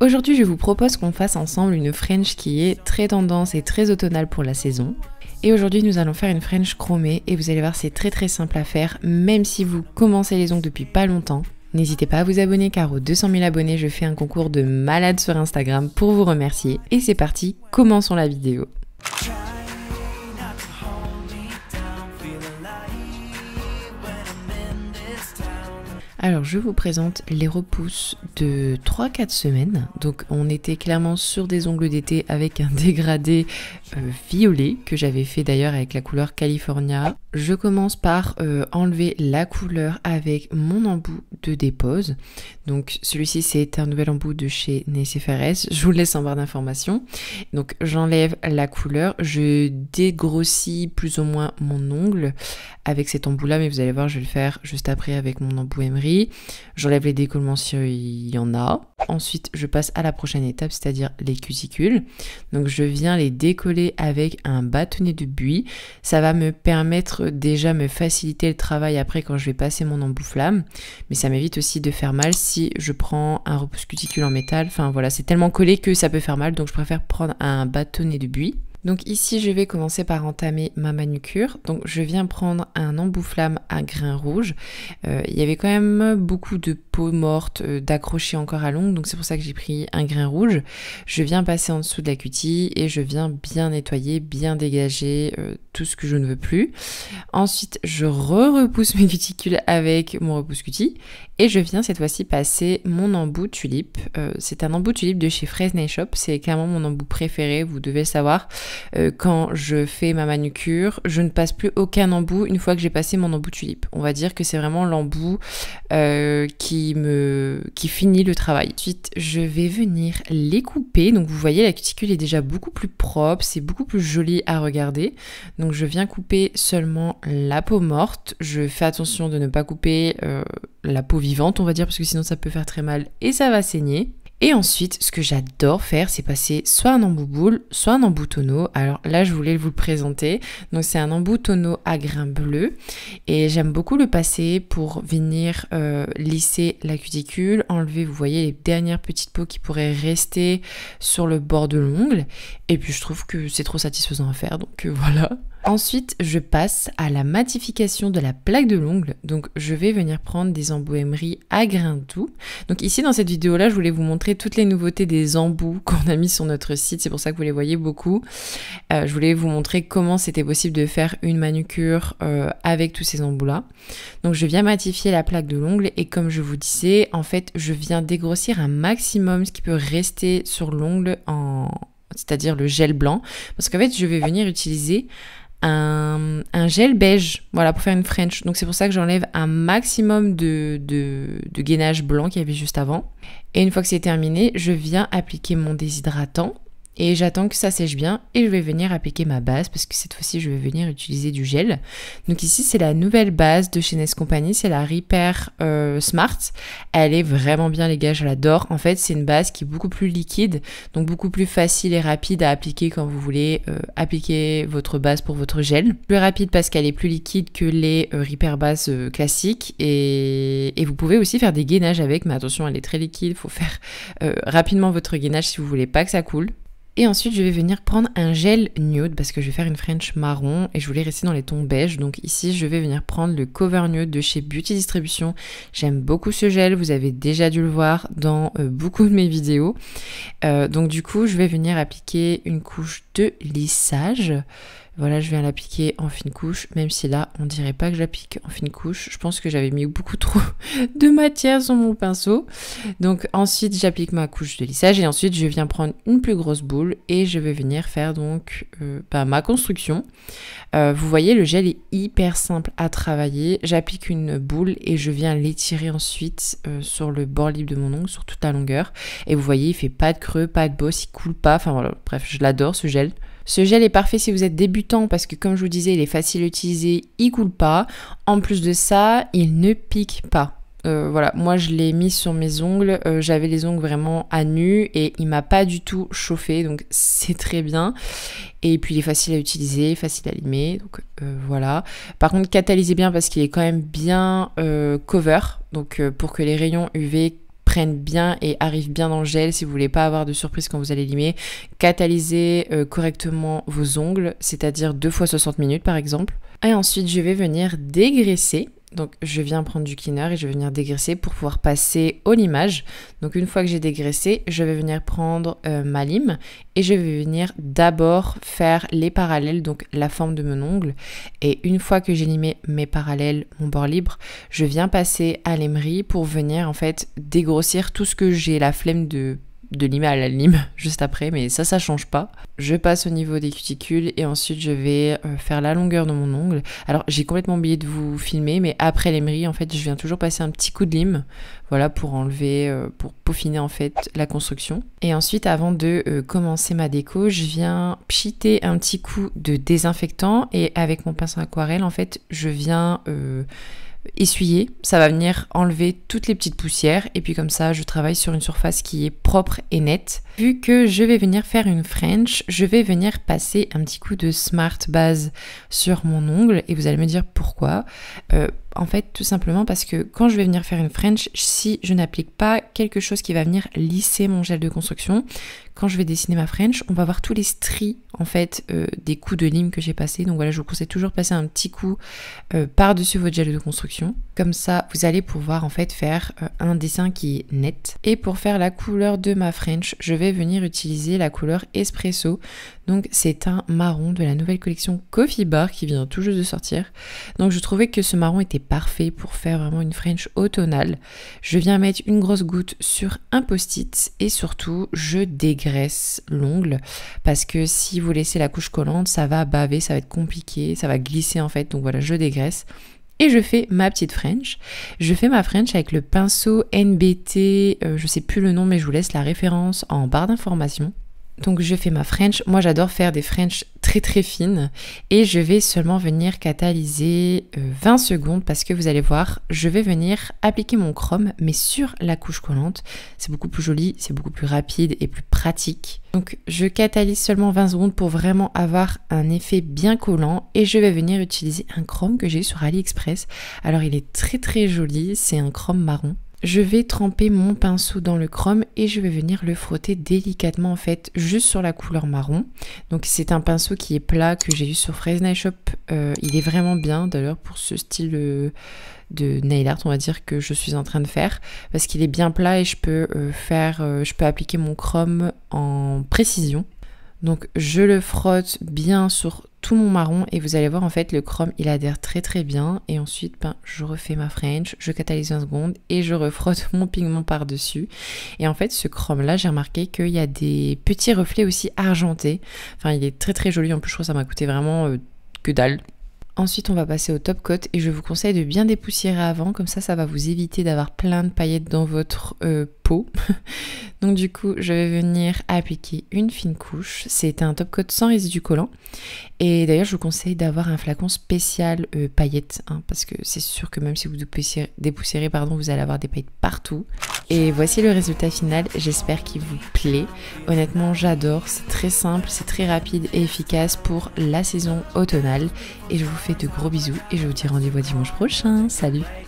Aujourd'hui, je vous propose qu'on fasse ensemble une French qui est très tendance et très automnale pour la saison. Et aujourd'hui, nous allons faire une French chromée et vous allez voir, c'est très simple à faire, même si vous commencez les ongles depuis pas longtemps. N'hésitez pas à vous abonner car aux 200 000 abonnés, je fais un concours de malade sur Instagram pour vous remercier. Et c'est parti, commençons la vidéo. Alors je vous présente les repousses de 3-4 semaines. Donc on était clairement sur des ongles d'été avec un dégradé violet que j'avais fait d'ailleurs avec la couleur California. Je commence par enlever la couleur avec mon embout de dépose. Donc celui-ci c'est un nouvel embout de chez Necefères. Je vous le laisse en barre d'informations. Donc j'enlève la couleur, je dégrossis plus ou moins mon ongle avec cet embout là, mais vous allez voir je vais le faire juste après avec mon embout emery. J'enlève les décollements s'il y en a. Ensuite je passe à la prochaine étape, c'est-à-dire les cuticules. Donc je viens les décoller avec un bâtonnet de buis. Ça va me permettre déjà me faciliter le travail après quand je vais passer mon embout flamme, mais ça m'évite aussi de faire mal si je prends un repousse cuticule en métal. Enfin voilà, c'est tellement collé que ça peut faire mal, donc je préfère prendre un bâtonnet de buis. Donc ici je vais commencer par entamer ma manucure. Donc je viens prendre un embout flamme à grains rouges. Il y avait quand même beaucoup de peau morte d'accrocher encore à l'ongle, donc c'est pour ça que j'ai pris un grain rouge. Je viens passer en dessous de la cutie et je viens bien nettoyer, bien dégager tout ce que je ne veux plus. Ensuite je repousse mes cuticules avec mon repousse cutie et je viens cette fois-ci passer mon embout tulipe. C'est un embout tulipe de chez Fresnay Shop, c'est clairement mon embout préféré, vous devez le savoir. Quand je fais ma manucure, je ne passe plus aucun embout une fois que j'ai passé mon embout tulipe. On va dire que c'est vraiment l'embout qui finit le travail. Ensuite, je vais venir les couper. Donc vous voyez, la cuticule est déjà beaucoup plus propre, c'est beaucoup plus joli à regarder. Donc je viens couper seulement la peau morte. Je fais attention de ne pas couper la peau vivante, on va dire, parce que sinon ça peut faire très mal et ça va saigner. Et ensuite, ce que j'adore faire, c'est passer soit un embout boule, soit un embout tonneau. Alors là, je voulais vous le présenter. Donc c'est un embout tonneau à grains bleus. Et j'aime beaucoup le passer pour venir lisser la cuticule, enlever, vous voyez, les dernières petites peaux qui pourraient rester sur le bord de l'ongle. Et puis je trouve que c'est trop satisfaisant à faire, donc voilà. Ensuite, je passe à la matification de la plaque de l'ongle. Donc, je vais venir prendre des embouts emery à grains doux. Donc ici, dans cette vidéo-là, je voulais vous montrer toutes les nouveautés des embouts qu'on a mis sur notre site. C'est pour ça que vous les voyez beaucoup. Je voulais vous montrer comment c'était possible de faire une manucure avec tous ces embouts-là. Donc, je viens matifier la plaque de l'ongle et comme je vous disais, en fait, je viens dégrossir un maximum ce qui peut rester sur l'ongle c'est-à-dire le gel blanc. Parce qu'en fait, je vais venir utiliser un gel beige, voilà, pour faire une French. Donc c'est pour ça que j'enlève un maximum de gainage blanc qu'il y avait juste avant. Et une fois que c'est terminé, je viens appliquer mon déshydratant. Et j'attends que ça sèche bien et je vais venir appliquer ma base parce que cette fois-ci je vais venir utiliser du gel. Donc ici c'est la nouvelle base de chez Nest Company, c'est la Repair Smart. Elle est vraiment bien les gars, je l'adore. En fait c'est une base qui est beaucoup plus liquide, donc beaucoup plus facile et rapide à appliquer quand vous voulez appliquer votre base pour votre gel. Plus rapide parce qu'elle est plus liquide que les Repair bases classiques et vous pouvez aussi faire des gainages avec, mais attention elle est très liquide, il faut faire rapidement votre gainage si vous voulez pas que ça coule. Et ensuite, je vais venir prendre un gel nude parce que je vais faire une French marron et je voulais rester dans les tons beige. Donc ici, je vais venir prendre le Cover Nude de chez Beauty Distribution. J'aime beaucoup ce gel, vous avez déjà dû le voir dans beaucoup de mes vidéos. Donc du coup, je vais venir appliquer une couche de lissage. Voilà, je viens l'appliquer en fine couche, même si là, on dirait pas que j'applique en fine couche. Je pense que j'avais mis beaucoup trop de matière sur mon pinceau. Donc ensuite, j'applique ma couche de lissage et ensuite, je viens prendre une plus grosse boule et je vais venir faire donc ma construction. Vous voyez, le gel est hyper simple à travailler. J'applique une boule et je viens l'étirer ensuite sur le bord libre de mon ongle, sur toute la longueur. Et vous voyez, il fait pas de creux, pas de bosse, il coule pas. Enfin voilà, bref, je l'adore ce gel. Ce gel est parfait si vous êtes débutant parce que comme je vous disais, il est facile à utiliser, il coule pas. En plus de ça, il ne pique pas. Voilà, moi je l'ai mis sur mes ongles, j'avais les ongles vraiment à nu et il m'a pas du tout chauffé, donc c'est très bien. Et puis il est facile à utiliser, facile à limer, donc voilà. Par contre catalysez bien parce qu'il est quand même bien cover, donc pour que les rayons UV prennent bien et arrivent bien dans le gel si vous voulez pas avoir de surprise quand vous allez limer. Catalysez correctement vos ongles, c'est-à-dire 2 fois 60 minutes par exemple. Et ensuite, je vais venir dégraisser. Donc je viens prendre du cleaner et je vais venir dégraisser pour pouvoir passer au limage. Donc une fois que j'ai dégraissé, je vais venir prendre ma lime et je vais venir d'abord faire les parallèles, donc la forme de mon ongle. Et une fois que j'ai limé mes parallèles, mon bord libre, je viens passer à l'émery pour venir en fait dégrossir tout ce que j'ai la flemme de limer à la lime juste après, mais ça change pas. Je passe au niveau des cuticules et ensuite je vais faire la longueur de mon ongle. Alors j'ai complètement oublié de vous filmer, mais après l'émery en fait je viens toujours passer un petit coup de lime, voilà, pour enlever, pour peaufiner en fait la construction. Et ensuite avant de commencer ma déco, je viens pchiter un petit coup de désinfectant et avec mon pinceau aquarelle en fait je viens essuyer, ça va venir enlever toutes les petites poussières et puis comme ça je travaille sur une surface qui est propre et nette. Vu que je vais venir faire une French, je vais venir passer un petit coup de Smart Base sur mon ongle et vous allez me dire pourquoi. En fait tout simplement parce que quand je vais venir faire une French, si je n'applique pas quelque chose qui va venir lisser mon gel de construction, quand je vais dessiner ma French, on va voir tous les stries en fait des coups de lime que j'ai passés. Donc voilà, je vous conseille toujours de passer un petit coup par-dessus votre gel de construction. Comme ça, vous allez pouvoir en fait faire un dessin qui est net. Et pour faire la couleur de ma French, je vais venir utiliser la couleur Espresso. Donc c'est un marron de la nouvelle collection Coffee Bar qui vient tout juste de sortir. Donc je trouvais que ce marron était parfait pour faire vraiment une French automnale. Je viens mettre une grosse goutte sur un post-it et surtout je dégraisse l'ongle parce que si vous laissez la couche collante, ça va baver, ça va être compliqué, ça va glisser en fait. Donc voilà, je dégraisse. Et je fais ma petite French. Je fais ma French avec le pinceau NBT, je sais plus le nom mais je vous laisse la référence en barre d'informations. Donc je fais ma French, moi j'adore faire des French très très fines et je vais seulement venir catalyser 20 secondes parce que vous allez voir, je vais venir appliquer mon chrome mais sur la couche collante. C'est beaucoup plus joli, c'est beaucoup plus rapide et plus pratique. Donc je catalyse seulement 20 secondes pour vraiment avoir un effet bien collant et je vais venir utiliser un chrome que j'ai eu sur AliExpress. Alors il est très très joli, c'est un chrome marron. Je vais tremper mon pinceau dans le chrome et je vais venir le frotter délicatement en fait juste sur la couleur marron. Donc c'est un pinceau qui est plat que j'ai eu sur Fresnel Shop. Il est vraiment bien d'ailleurs pour ce style de nail art on va dire que je suis en train de faire parce qu'il est bien plat et je peux appliquer mon chrome en précision. Donc je le frotte bien sur tout mon marron et vous allez voir en fait le chrome il adhère très très bien et ensuite je refais ma French, je catalyse 20 secondes et je refrotte mon pigment par dessus et en fait ce chrome là j'ai remarqué qu'il y a des petits reflets aussi argentés, enfin il est très très joli, en plus je trouve que ça m'a coûté vraiment que dalle. Ensuite, on va passer au top coat et je vous conseille de bien dépoussiérer avant, comme ça va vous éviter d'avoir plein de paillettes dans votre peau. Donc du coup, je vais venir appliquer une fine couche. C'est un top coat sans résidu collant. Et d'ailleurs, je vous conseille d'avoir un flacon spécial paillettes, hein, parce que c'est sûr que même si vous dépoussiérez, vous allez avoir des paillettes partout. Et voici le résultat final, j'espère qu'il vous plaît. Honnêtement, j'adore, c'est très simple, c'est très rapide et efficace pour la saison automnale. Et je vous fais de gros bisous et je vous dis rendez-vous dimanche prochain. Salut!